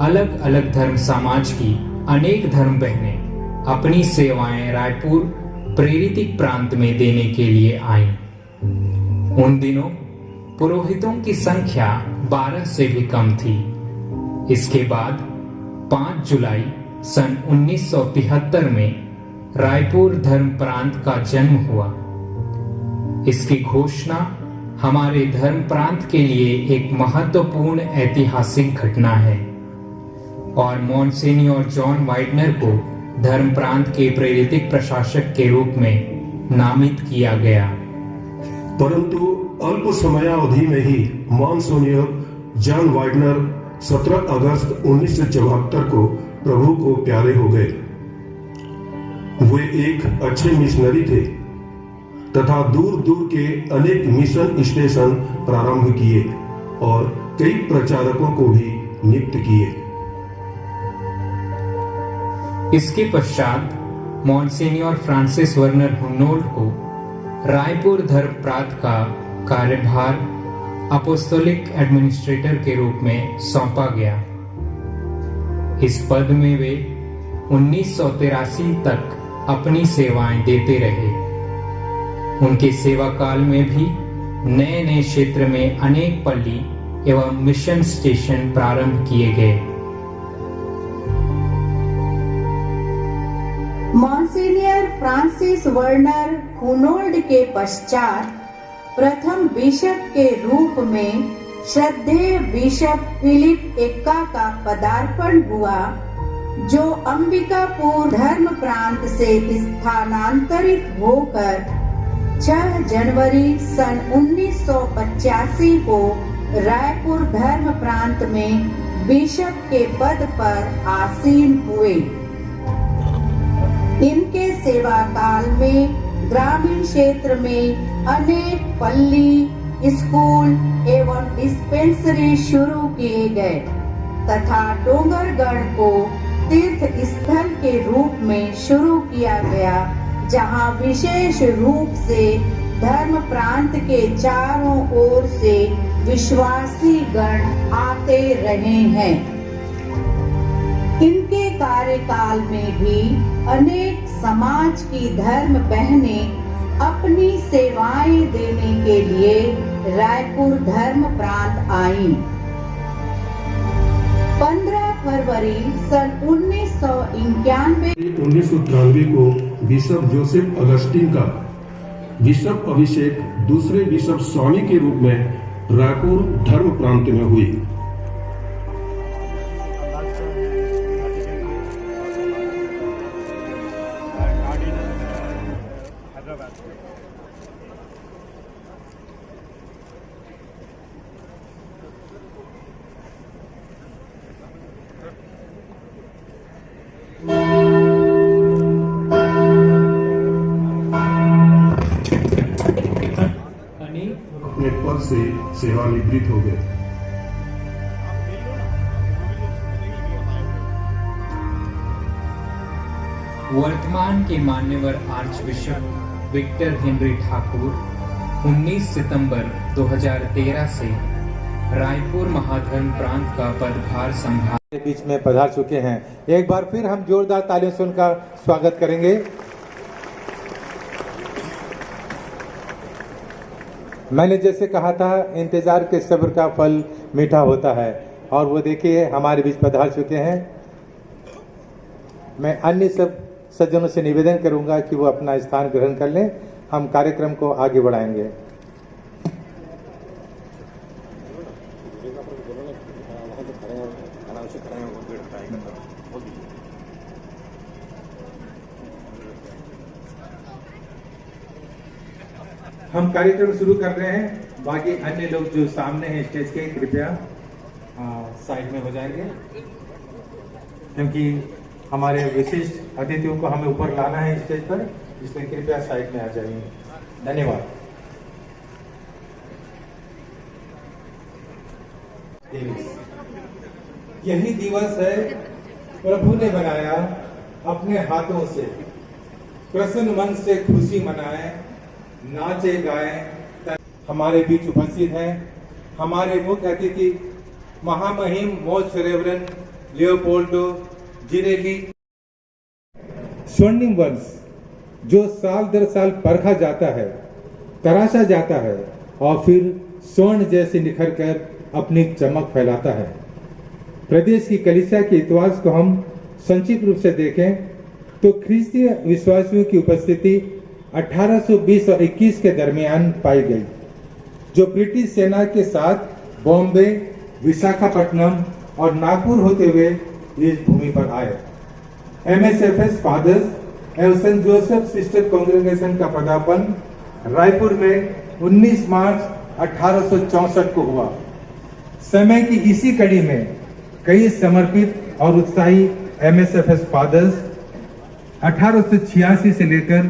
अलग अलग धर्म समाज की अनेक धर्म बहनें अपनी सेवाएं रायपुर प्रेरितिक प्रांत में देने के लिए आईं। उन दिनों पुरोहितों की संख्या 12 से भी कम थी। इसके बाद 5 जुलाई सन 1973 में रायपुर धर्म प्रांत का जन्म हुआ। इसकी घोषणा हमारे धर्म प्रांत के लिए एक महत्वपूर्ण ऐतिहासिक घटना है और मॉन्सिन्योर जॉन वाइडनर को धर्म प्रांत के प्रेरितिक प्रशासक के रूप में नामित किया गया। परंतु अल्प समयावधि में ही मॉन्सिन्योर जॉन वाइडनर 17 अगस्त 1974 को प्रभु को प्यारे हो गए। वे एक अच्छे मिशनरी थे तथा दूर दूर के अनेक मिशन स्टेशन प्रारंभ किए और कई प्रचारकों को भी नियुक्त किए। इसके पश्चात मॉन्सिन्योर फ्रांसिस वर्नर हुनोल्ड को रायपुर धर्म प्रांत का कार्यभार अपोस्टोलिक एडमिनिस्ट्रेटर के रूप में सौंपा गया। इस पद में वे 1983 तक अपनी सेवाएं देते रहे। उनके सेवा काल में भी नए नए क्षेत्र में अनेक पल्ली एवं मिशन स्टेशन प्रारंभ किए गए। मॉन्सिन्योर फ्रांसिस वर्नर हुनोल्ड के पश्चात प्रथम बिशप के रूप में श्रद्धेय बिशप फिलिप एक्का का पदार्पण हुआ, जो अंबिकापुर धर्म प्रांत से स्थानांतरित होकर 6 जनवरी सन 1985 को रायपुर धर्म प्रांत में बिशप के पद पर आसीन हुए। इनके सेवा काल में ग्रामीण क्षेत्र में अनेक पल्ली, स्कूल एवं डिस्पेंसरी शुरू किए गए तथा डोंगरगढ़ को तीर्थ स्थल के रूप में शुरू किया गया, जहां विशेष रूप से धर्म प्रांत के चारों ओर से विश्वासी गण आते रहे हैं। इनके कार्यकाल में भी अनेक समाज की धर्म बहनें अपनी सेवाएं देने के लिए रायपुर धर्म प्रांत आईं। 15 फरवरी सन 1993 को बिशप जोसेफ अगस्टिन का बिशप अभिषेक दूसरे बिशप स्वामी के रूप में रायपुर धर्म प्रांत में हुई। अपने पद से सेवानिवृत्त हो गए। वर्तमान के मान्यवर archbishop Victor Henry Thakur 19 सितंबर 2013 से रायपुर महाधर्म प्रांत का पदभार संभाल बीच में पधार चुके हैं। एक बार फिर हम जोरदार तालियों से उनका स्वागत करेंगे। मैंने जैसे कहा था, इंतजार के सब्र का फल मीठा होता है और वो देखिए हमारे बीच पधार चुके हैं। मैं अन्य सब सज्जनों से निवेदन करूंगा कि वो अपना स्थान ग्रहण कर लें। हम कार्यक्रम को आगे बढ़ाएंगे। हम कार्यक्रम शुरू कर रहे हैं। बाकी अन्य लोग जो सामने हैं स्टेज के, कृपया साइड में हो जाएंगे, क्योंकि हमारे विशिष्ट अतिथियों को हमें ऊपर लाना है स्टेज पर, इसलिए कृपया साइड में आ जाइए। धन्यवाद। यही दिवस है प्रभु ने बनाया अपने हाथों से, प्रसन्न मन से खुशी मनाए, नाचे गाए। हमारे बीच उपस्थित हैं हमारे मुख्य अतिथि महामहिम मोस्ट रेवरेंड लियोपोल्डो जिरेली। स्वर्णिम वंश जो साल दर साल परखा जाता है, तराशा जाता है और फिर स्वर्ण जैसे निखर कर अपनी चमक फैलाता है। प्रदेश की कलीसिया के इतिहास को हम संक्षिप्त रूप से देखें तो ख्रिस्तीय विश्वासियों की उपस्थिति 1820 और 21 के दरमियान पाई गई, जो ब्रिटिश सेना के साथ बॉम्बे, विशाखापट्टनम और नागपुर होते हुए इस भूमि पर आए। MSFS फादर्स एवं सेंट जोसेफ सिस्टर कांग्रेगेशन का पदार्पण रायपुर में 19 मार्च 1864 को हुआ। समय की इसी कड़ी में कई समर्पित और उत्साही MSFS फादर्स 1886 से लेकर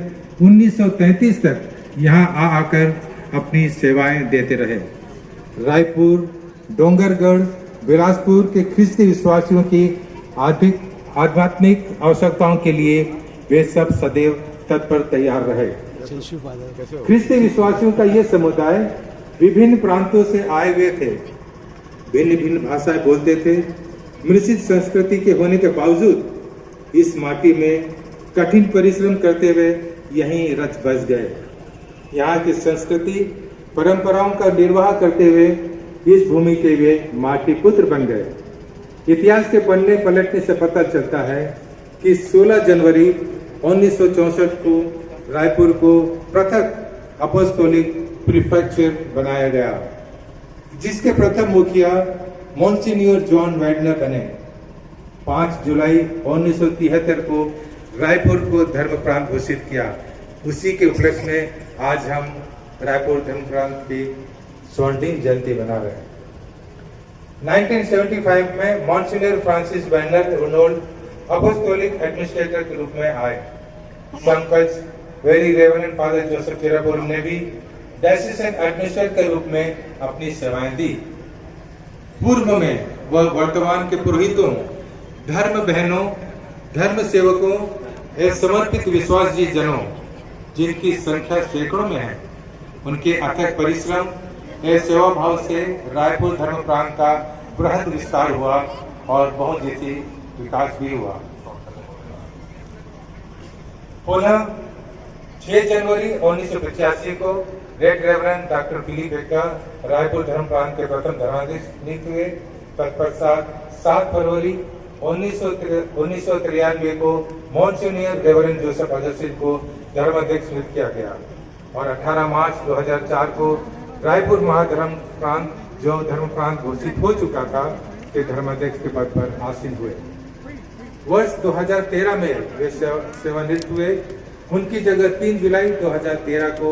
1933 तक यहाँ आकर अपनी सेवाएं देते रहे। रायपुर, डोंगरगढ़, बिलासपुर के ख्रिस्ती विश्वासियों की आध्यात्मिक आवश्यकताओं के लिए वे सब सदैव तत्पर तैयार रहे। ख्रिस्ती विश्वासियों का ये समुदाय विभिन्न प्रांतों से आए हुए थे, भिन्न भिन्न भाषाएं बोलते थे। मिश्रित संस्कृति के होने के बावजूद इस माटी में कठिन परिश्रम करते हुए यहीं रच बस गए। यहाँ की संस्कृति परंपराओं का निर्वाह करते हुए इस भूमि के वे माटी पुत्र बन गए। इतिहास के पन्ने पलटने से पता चलता है कि 16 जनवरी 1964 को रायपुर को पृथक अपोस्टोलिक प्रीफेक्चर बनाया गया, जिसके प्रथम मुखिया मोन्सिन्योर जॉन वाइडनर बने। 5 जुलाई 1973 को रायपुर को धर्म प्रांत घोषित किया। उसी के उपलक्ष्य में आज हम रायपुर धर्म प्रांत की स्वर्णिम जयंती मना रहे हैं। 1975 में monsignor Francis Widner Reynold apostolic administrator के रूप में आए। Pankaj very reverend father Joseph Chirapur ने भी डायसीजन एडमिनिस्ट्रेटर के रूप में अपनी सेवाएं दी। पूर्व में वह वर्तमान के पुरोहितों, धर्म बहनों, धर्म सेवकों एवं समर्पित विश्वासी जनों, जिनकी संख्या सैकड़ों में है, उनके अथक परिश्रम एवं सेवा भाव से रायपुर धर्म प्रांत का बृहद विस्तार हुआ और बहुत जैसी विकास भी हुआ। पुनः 6 जनवरी 1985 को रेड reverend doctor Philip Ekka Raipur धर्म प्रांत के प्रथम धर्माध्यक्ष नियुक्त हुए। तत्पश्चात 7 फरवरी 1993 को मॉन्सिन्योर रेवरेंड जोसेफ अगस्टिन को धर्माध्यक्ष नियुक्त किया गया और 18 मार्च 2004 को रायपुर महाधर्म प्रांत, जो धर्म प्रांत घोषित हो चुका था, के धर्माध्यक्ष के पद पर आसीन हुए। वर्ष 2013 में वे सेवानिवृत्त हुए। उनकी जगह 3 जुलाई 2013 को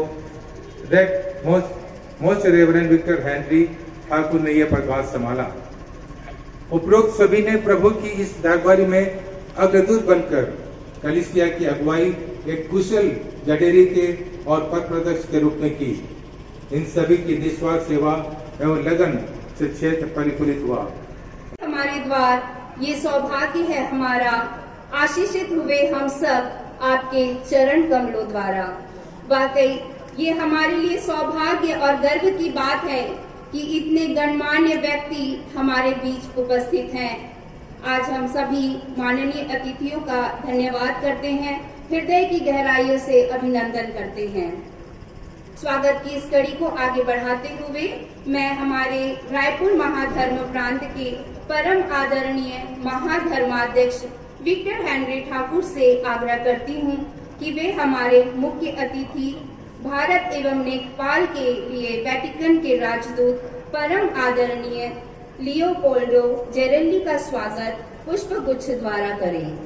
रेड most reverend Victor Henry Thakur ने यह पदभार संभाला। उपरोक्त सभी ने प्रभु की इस दागबारी में अग्रदूत बनकर कलीसिया की अगुवाई एक कुशल जडेरी के और पथ प्रदर्शक के रूप में की। इन सभी की निस्वार्थ सेवा एवं लगन से क्षेत्र परिपूरित हुआ। हमारे द्वार ये सौभाग्य है हमारा, आशीषित हुए हम सब आपके चरण कमलों द्वारा। वाकई ये हमारे लिए सौभाग्य और गर्व की बात है कि इतने गणमान्य व्यक्ति हमारे बीच उपस्थित हैं। आज हम सभी माननीय अतिथियों का धन्यवाद करते हैं, हृदय की गहराइयों से अभिनंदन करते हैं। स्वागत की इस कड़ी को आगे बढ़ाते हुए मैं हमारे रायपुर महाधर्म प्रांत के परम आदरणीय महाधर्माध्यक्ष विक्टर हेनरी ठाकुर से आग्रह करती हूँ कि वे हमारे मुख्य अतिथि भारत एवं नेपाल के लिए वेटिकन के राजदूत परम आदरणीय लियोपोल्डो जेरेली का स्वागत पुष्प गुच्छ द्वारा करें।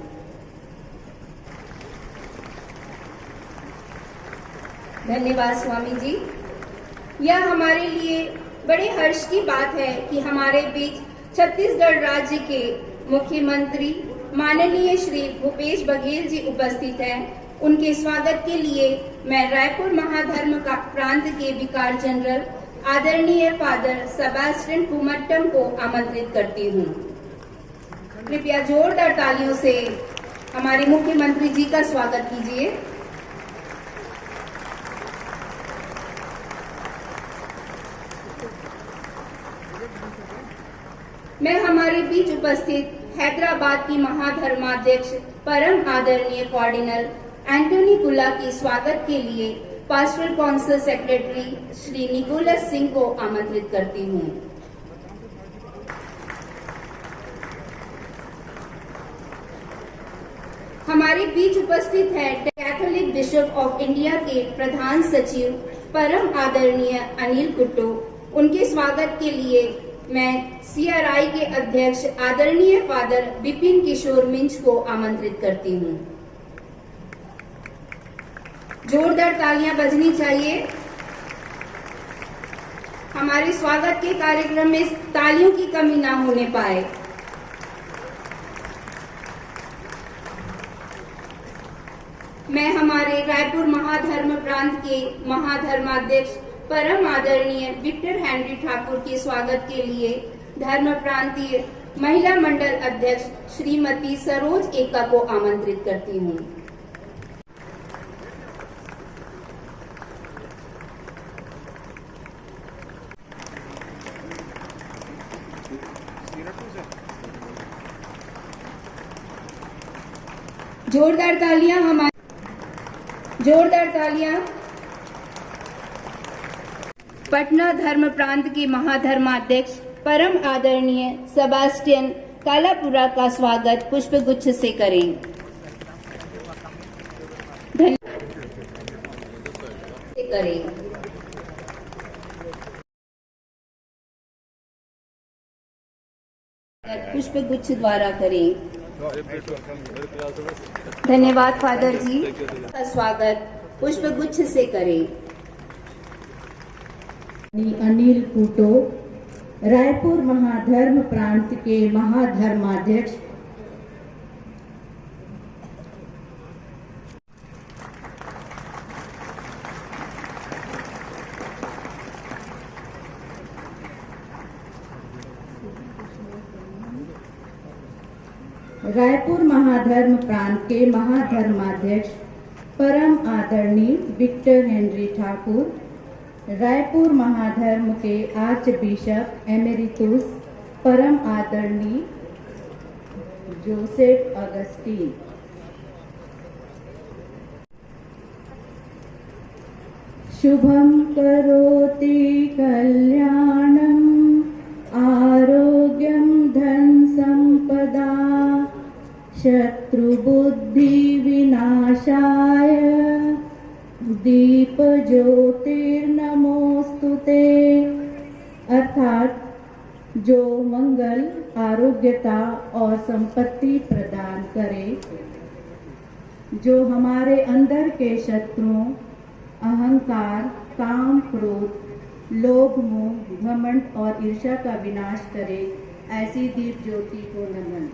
धन्यवाद स्वामी जी। यह हमारे लिए बड़े हर्ष की बात है कि हमारे बीच छत्तीसगढ़ राज्य के मुख्यमंत्री माननीय श्री भूपेश बघेल जी उपस्थित हैं। उनके स्वागत के लिए मैं रायपुर महाधर्म का प्रांत के विकार जनरल आदरणीय फादर सेबास्टियन कुमट्टम को आमंत्रित करती हूँ। कृपया जोरदार तालियों से हमारे मुख्यमंत्री जी का स्वागत कीजिए। मैं हमारे बीच उपस्थित हैदराबाद की महाधर्माध्यक्ष परम आदरणीय कार्डिनल एंटोनी कुल्ला की स्वागत के लिए pastoral council secretary Shri Nicholas Singh को आमंत्रित करती हूँ। हमारे बीच उपस्थित है कैथोलिक बिशप ऑफ इंडिया के प्रधान सचिव परम आदरणीय अनिल कुट्टू। उनके स्वागत के लिए मैं CRI के अध्यक्ष आदरणीय फादर विपिन किशोर मिंज को आमंत्रित करती हूँ। जोरदार तालियां बजनी चाहिए। हमारे स्वागत के कार्यक्रम में तालियों की कमी ना होने पाए। मैं हमारे रायपुर महाधर्म प्रांत के महाधर्माध्यक्ष परम आदरणीय विक्टर हेनरी ठाकुर के स्वागत के लिए धर्म प्रांतीय महिला मंडल अध्यक्ष श्रीमती सरोज एका को आमंत्रित करती हूँ। जोरदार तालियां। पटना धर्म प्रांत के महाधर्माध्यक्ष परम आदरणीय सेबास्टियन कालापुरा का स्वागत पुष्प गुच्छ से करें। पुष्प गुच्छ द्वारा करें। धन्यवाद फादर जी का स्वागत पुष्प गुच्छ से करें। अनिल कुट्टू रायपुर महाधर्म प्रांत के महाधर्माध्यक्ष रायपुर महाधर्म प्रांत के महाधर्माध्यक्ष परम आदरणीय विक्टर हेनरी ठाकुर, रायपुर महाधर्म के आर्च बिशप एमेरिटुस परम आदरणीय जोसेफ अगस्टीन। शुभम करोति कल्याणम आरोग्यम धन संपदा शत्रुबुद्धि विनाशाय दीप ज्योतिर्नमोस्तुते। अर्थात जो मंगल आरोग्यता और संपत्ति प्रदान करे, जो हमारे अंदर के शत्रुओं अहंकार, काम, क्रोध, लोभ, मोह, घमंड और ईर्ष्या का विनाश करे, ऐसी दीप ज्योति को नमन।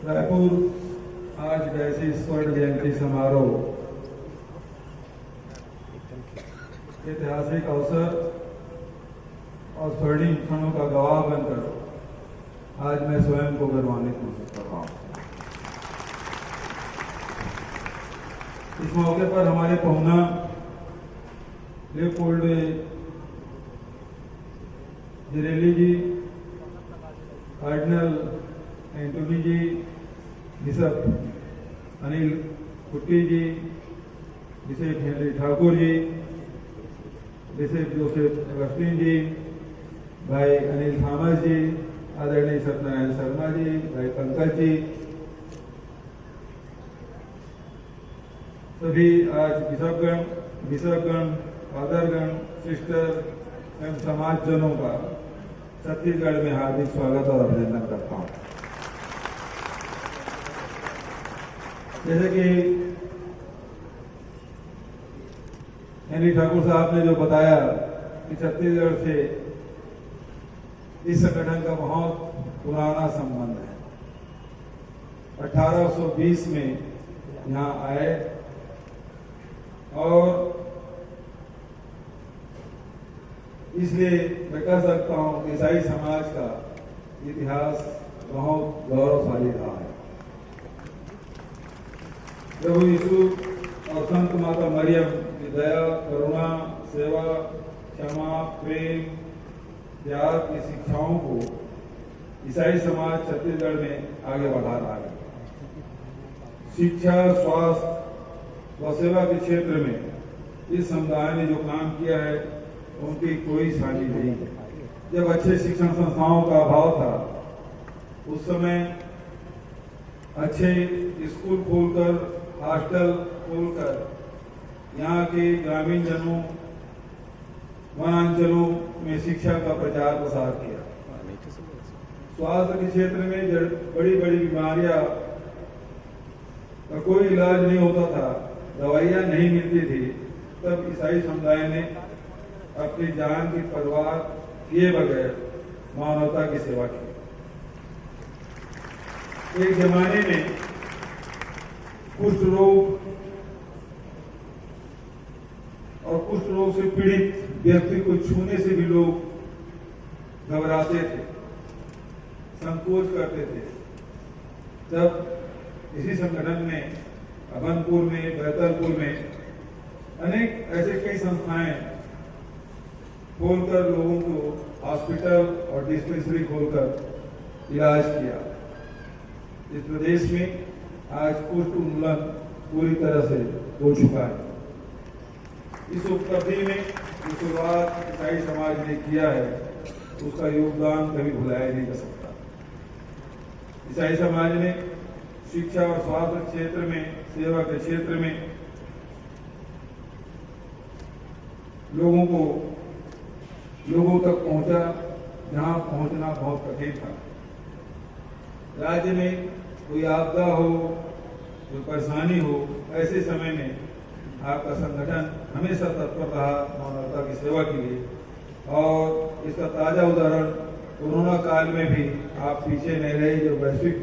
रायपुर आज वैसे स्वर्ण जयंती समारोह ऐतिहासिक अवसर और स्वर्णिम क्षणों का गवाह बनकर आज मैं स्वयं को गौरवान्वित महसूस कर रहा हूँ। इस मौके पर हमारे पहुना लेओपोल्ड जिरेली जी, कार्डिनल एंटोनी जी, बिशप अनिल कुट्टी जी, bishop Henry Thakur ji, bishop Joseph Augustine जी, भाई अनिल थॉमस जी, आदरणीय सत्यनारायण शर्मा जी, भाई पंकज जी, सभी आज बिशपगण, फादरगण, सिस्टर एवं समाजजनों का छत्तीसगढ़ में हार्दिक स्वागत और अभिनंदन करता हूँ। जैसे कि हेनरी ठाकुर साहब ने जो बताया कि छत्तीसगढ़ से इस संगठन का बहुत पुराना संबंध है। 1820 में यहाँ आए और इसलिए मैं कह सकता हूँ कि ईसाई समाज का इतिहास बहुत गौरवशाली रहा है। प्रभु यीशु और संत माता मरियम की दया, करुणा, सेवा, क्षमा, प्रेम, त्याग की शिक्षाओं को ईसाई समाज छत्तीसगढ़ में आगे बढ़ा रहा है। शिक्षा, स्वास्थ्य व सेवा के क्षेत्र में इस समुदाय ने जो काम किया है उनकी कोई सानी नहीं है। जब अच्छे शिक्षण संस्थाओं का अभाव था उस समय अच्छे स्कूल खोलकर, हॉस्टल खोलकर यहाँ के ग्रामीण जनों, वनांचलों में शिक्षा का प्रचार प्रसार किया। स्वास्थ्य के क्षेत्र में बड़ी बड़ी बीमारियां का कोई इलाज नहीं होता था, दवाइयां नहीं मिलती थी, तब ईसाई समुदाय ने अपनी जान की परवाह किए बगैर मानवता की सेवा की। एक जमाने में कुष्ठ रोग और कुष्ठ रोग से पीड़ित व्यक्ति को छूने से भी लोग घबराते थे, संकोच करते थे। तब इसी संगठन ने अभनपुर में, बैतलपुर में अनेक ऐसे कई संस्थाएं खोलकर लोगों को हॉस्पिटल और डिस्पेंसरी खोलकर इलाज किया। इस प्रदेश में आज कुष्ठ उन्मूलन पूरी तरह से हो चुका है। इस उपलब्धि में जो शुरुआत ईसाई समाज ने किया है उसका योगदान कभी भुलाया नहीं जा सकता। ईसाई समाज ने शिक्षा और स्वास्थ्य क्षेत्र में, सेवा के क्षेत्र में लोगों तक पहुंचा जहां पहुंचना बहुत कठिन था। राज्य में कोई आपदा हो, कोई परेशानी हो, ऐसे समय में आपका संगठन हमेशा तत्पर रहा मानवता की सेवा के लिए। और इसका ताजा उदाहरण कोरोना काल में भी आप पीछे नहीं रहे। जो वैश्विक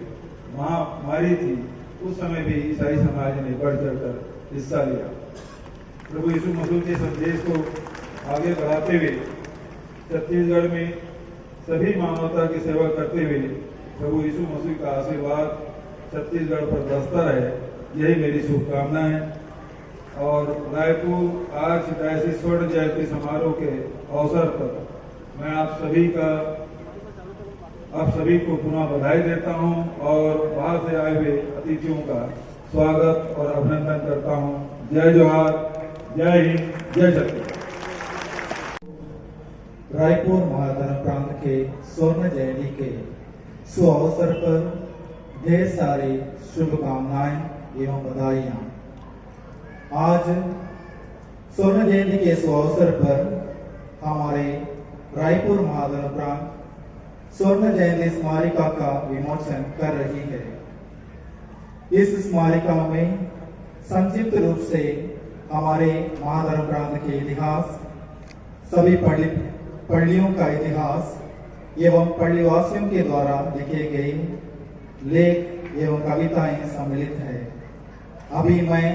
महामारी थी उस समय भी ईसाई समाज ने बढ़ चढ़कर हिस्सा लिया। प्रभु यीशु मसीह के संदेश को आगे बढ़ाते हुए छत्तीसगढ़ में सभी मानवता की सेवा करते हुए प्रभु यीशु मसीह का आशीर्वाद छत्तीसगढ़ पर बरसता रहे, यही मेरी शुभकामना है। और रायपुर आर्चडायोसीस स्वर्ण जयंती समारोह के अवसर पर मैं आप सभी को पुनः बधाई देता हूं और बाहर से आए हुए अतिथियों का स्वागत और अभिनंदन करता हूं। जय जोहार, जय हिंद, जय छत्तीसगढ़। रायपुर महाधर्म प्रांत के स्वर्ण जयंती के शुभ अवसर पर ढेर सारी शुभकामनाएं एवं बधाइयां। आज स्वर्ण जयंती के शुभ अवसर पर हमारे रायपुर महाधर्म प्रांत स्वर्ण जयंती स्मारिका का विमोचन कर रही है। इस स्मारिका में संक्षिप्त रूप से हमारे महाधर्म प्रांत के इतिहास, सभी पल्लियों का इतिहास एवं पल्लीवासियों के द्वारा लिखे गए लेख एवं कविताएं सम्मिलित है। अभी मैं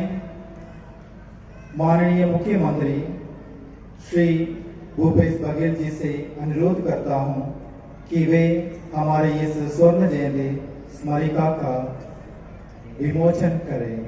माननीय मुख्यमंत्री श्री भूपेश बघेल जी से अनुरोध करता हूं कि वे हमारे इस स्वर्ण जयंती स्मारिका का विमोचन करें।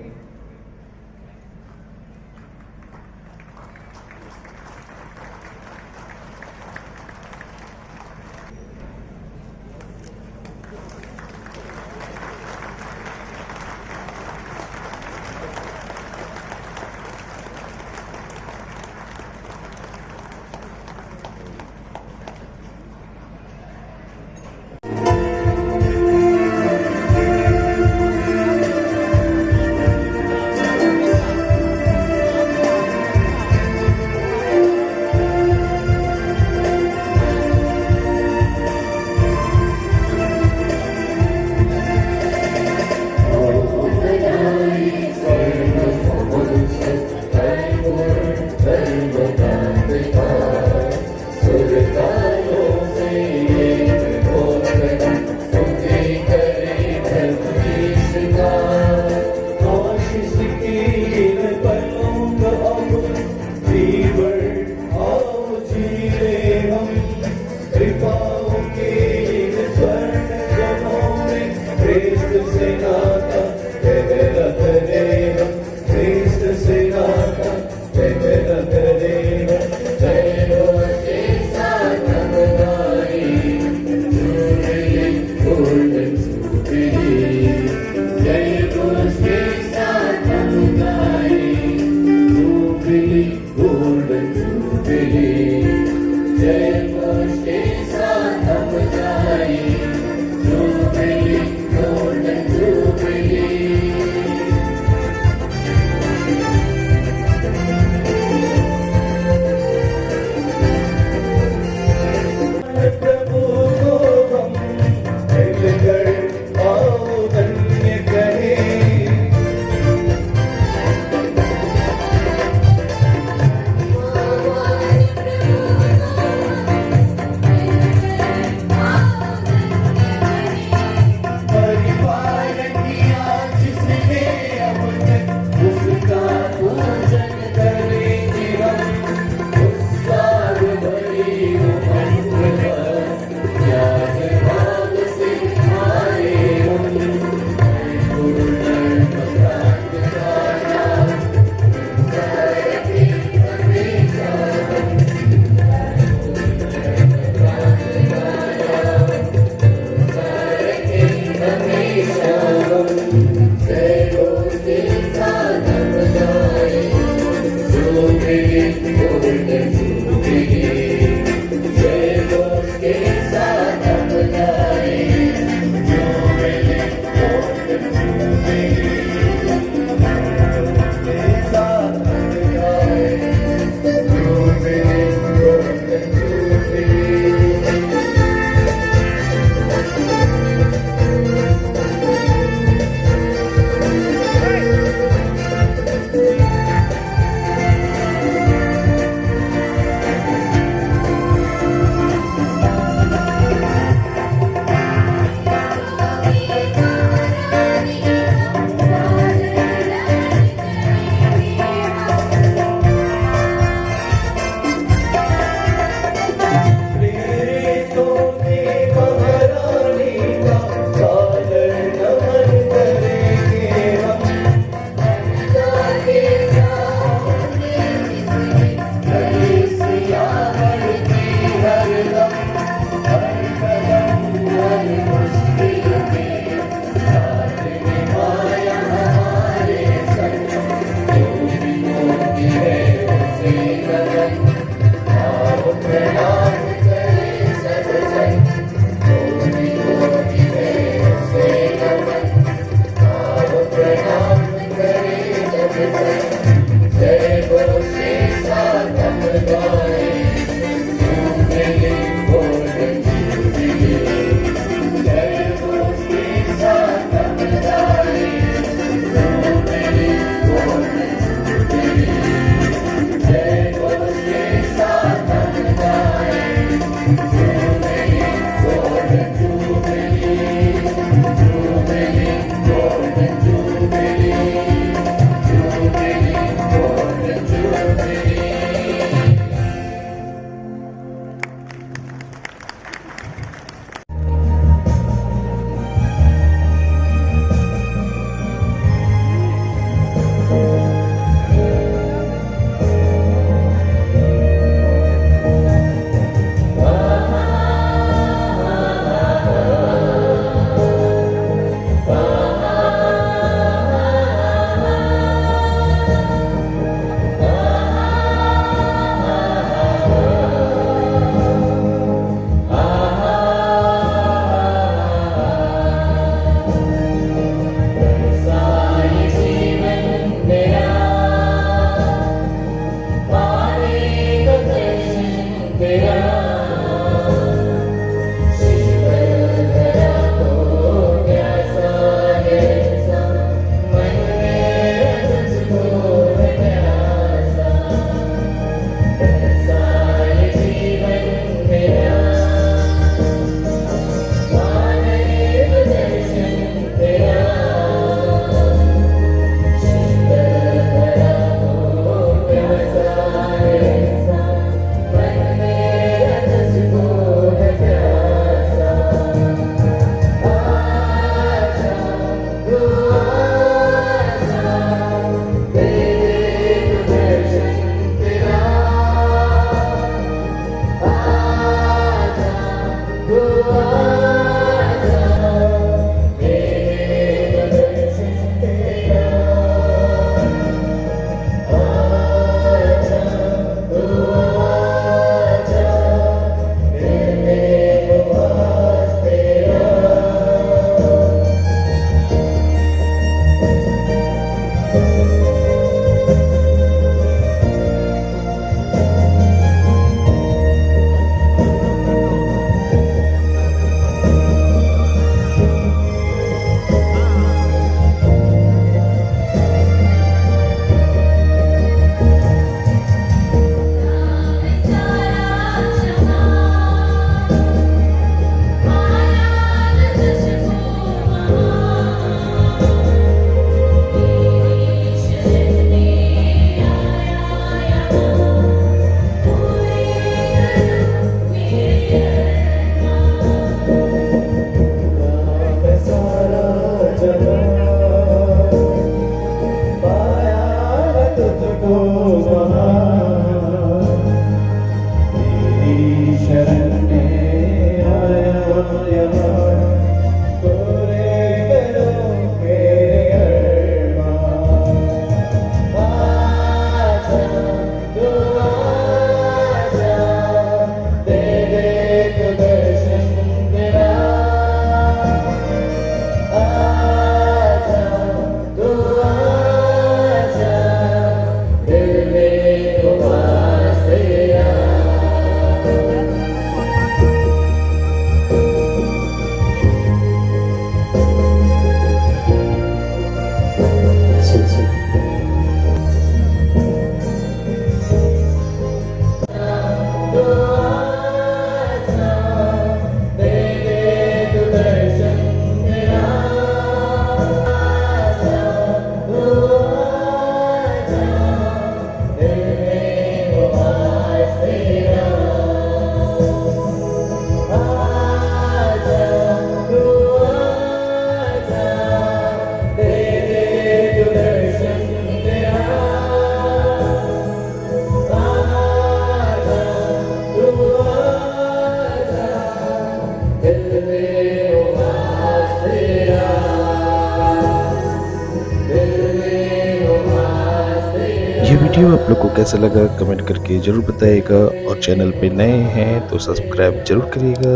वीडियो आप लोग को कैसा लगा कमेंट करके ज़रूर बताइएगा, और चैनल पे नए हैं तो सब्सक्राइब जरूर करिएगा।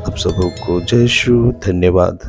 आप सबको जय श्री, धन्यवाद।